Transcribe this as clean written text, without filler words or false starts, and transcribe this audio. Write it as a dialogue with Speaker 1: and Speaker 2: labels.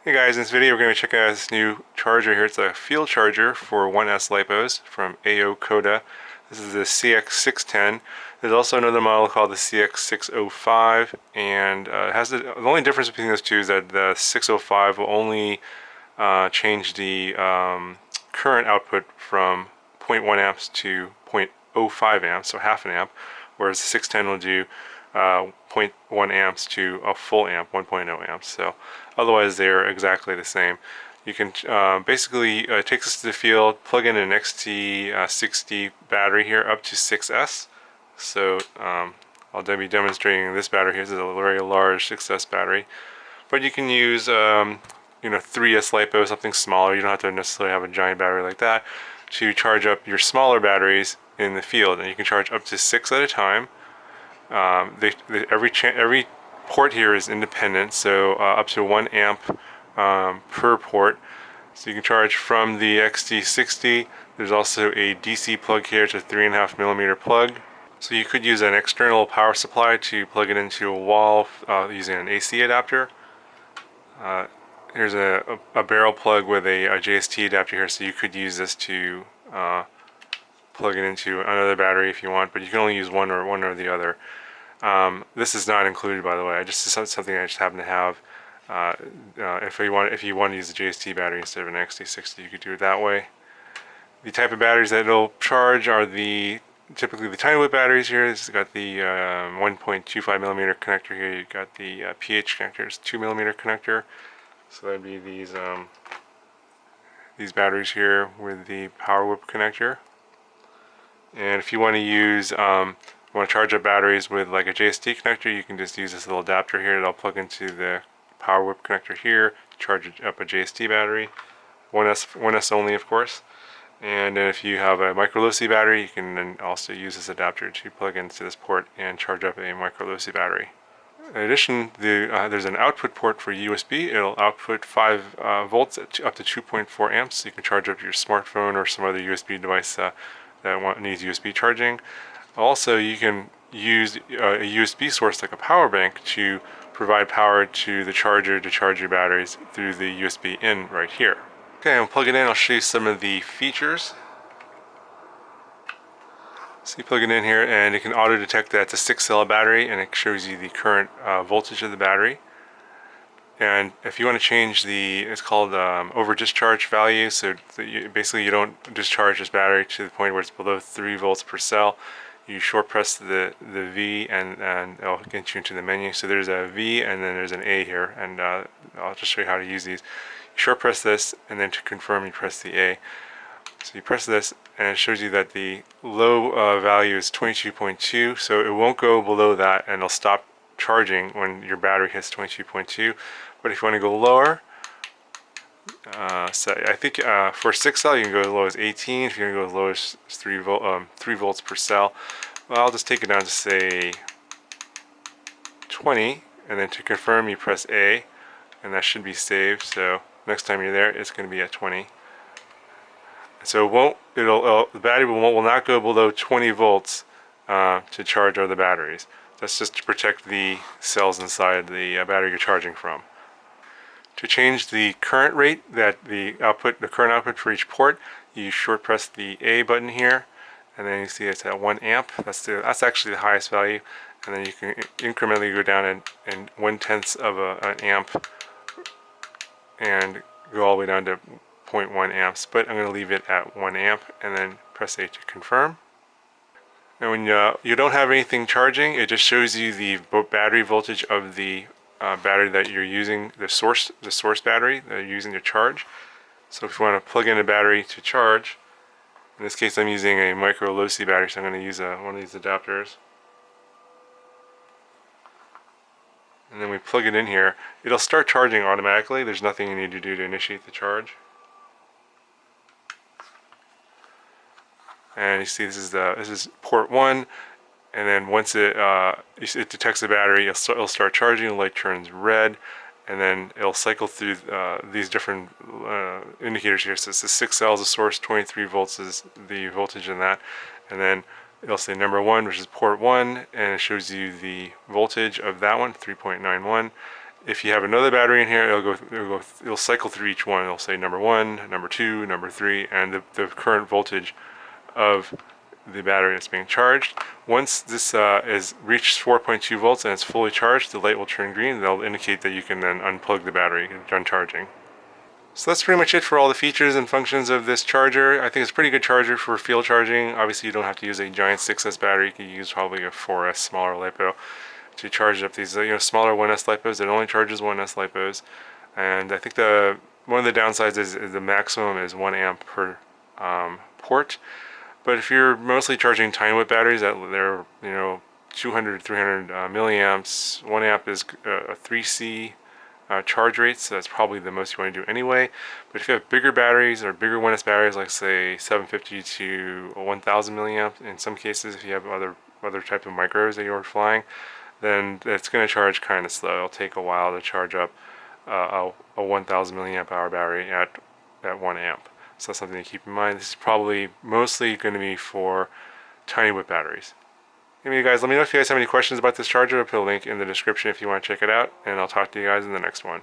Speaker 1: Hey guys, in this video we're going to check out this new charger here. It's a field charger for 1S lipos from AOKoda. This is the CX610. There's also another model called the CX605, and it has the only difference between those two is that the 605 will only change the current output from 0.1 amps to 0.05 amps, so half an amp, whereas the 610 will do 0.1 amps to a full amp, 1.0 amps. So otherwise they're exactly the same. You can basically take this to the field, plug in an XT60 battery here up to 6S. So I'll be demonstrating this battery here. This is a very large 6S battery, but you can use 3S lipo, something smaller. You don't have to necessarily have a giant battery like that to charge up your smaller batteries in the field, and you can charge up to 6 at a time. Every port here is independent, so up to 1 amp per port. So you can charge from the XT60. There's also a DC plug here. It's a 3.5 millimeter plug. So you could use an external power supply to plug it into a wall using an AC adapter. Here's a barrel plug with a JST adapter here, so you could use this to plug it into another battery if you want, but you can only use one or the other. This is not included, by the way. This is something I just happen to have. If you want to use the JST battery instead of an XT60, you could do it that way. The type of batteries that it'll charge are typically the tiny whip batteries here. It's got the 1.25 millimeter connector here. You've got the pH connector. It's 2 millimeter connector. So that'd be these batteries here with the power whip connector. And if you want to use charge up batteries with like a JST connector, you can just use this little adapter here that'll plug into the power whip connector here to charge up a JST battery. 1S only, of course. And if you have a micro low-C battery, you can then also use this adapter to plug into this port and charge up a micro low-C battery. In addition, there's an output port for USB. It'll output 5 volts up to 2.4 amps. So you can charge up your smartphone or some other USB device that needs USB charging. Also, you can use a USB source like a power bank to provide power to the charger to charge your batteries through the USB in right here. Okay, I'll plug it in. I'll show you some of the features. So you plug it in here and it can auto detect that it's a 6-cell battery, and it shows you the current voltage of the battery. And if you want to change it's called over discharge value, so basically you don't discharge this battery to the point where it's below 3 volts per cell. You short press the V and it'll get you into the menu. So there's a V and then there's an A here, and I'll just show you how to use these. You short press this, and then to confirm you press the A. So you press this and it shows you that the low value is 22.2, so it won't go below that, and it'll stop charging when your battery hits 22.2. But if you want to go lower, so I think for 6-cell you can go as low as 18. If you want to go as low as 3 volts per cell, well, I'll just take it down to say 20, and then to confirm you press A, and that should be saved. So next time you're there, it's going to be at 20. So the battery will not go below 20 volts to charge other batteries. That's just to protect the cells inside the battery you're charging from. To change the current rate, the current output for each port, you short press the A button here, and then you see it's at 1 amp. That's actually the highest value, and then you can incrementally go down in 1/10 of an amp and go all the way down to 0.1 amps. But I'm going to leave it at 1 amp, and then press A to confirm. And when you don't have anything charging, it just shows you the battery voltage of the battery that you're using, the source battery that you're using to charge. So if you want to plug in a battery to charge, in this case I'm using a micro low-C battery, so I'm going to use one of these adapters. And then we plug it in here. It'll start charging automatically. There's nothing you need to do to initiate the charge. And you see this is port 1. And then once it detects the battery, it'll start charging. The light turns red, and then it'll cycle through these different indicators here. So it's the 6 cells, the source, 23 volts is the voltage in that, and then it'll say number 1, which is port 1, and it shows you the voltage of that one, 3.91. if you have another battery in here, it'll cycle through each one. It'll say number 1, number 2, number 3, and the current voltage of the battery that's being charged. Once this is reached 4.2 volts and it's fully charged, the light will turn green. That'll indicate that you can then unplug the battery and done charging. So that's pretty much it for all the features and functions of this charger. I think it's a pretty good charger for field charging. Obviously you don't have to use a giant 6S battery. You can use probably a 4S smaller LiPo to charge up these smaller 1S LiPos. It only charges 1S LiPos. And I think one of the downsides is the maximum is 1 amp per port. But if you're mostly charging tiny whip batteries that they're 200 300 milliamps, 1 amp is a 3C charge rate, so that's probably the most you want to do anyway. But if you have bigger batteries or bigger 1S batteries, like say 750 to 1000 milliamp, in some cases if you have other type of micros that you're flying, then it's going to charge kind of slow. It'll take a while to charge up a 1000 milliamp hour battery at 1 amp. So that's something to keep in mind. This is probably mostly going to be for tiny whip batteries. Anyway, guys, let me know if you guys have any questions about this charger. I'll put a link in the description if you want to check it out, and I'll talk to you guys in the next one.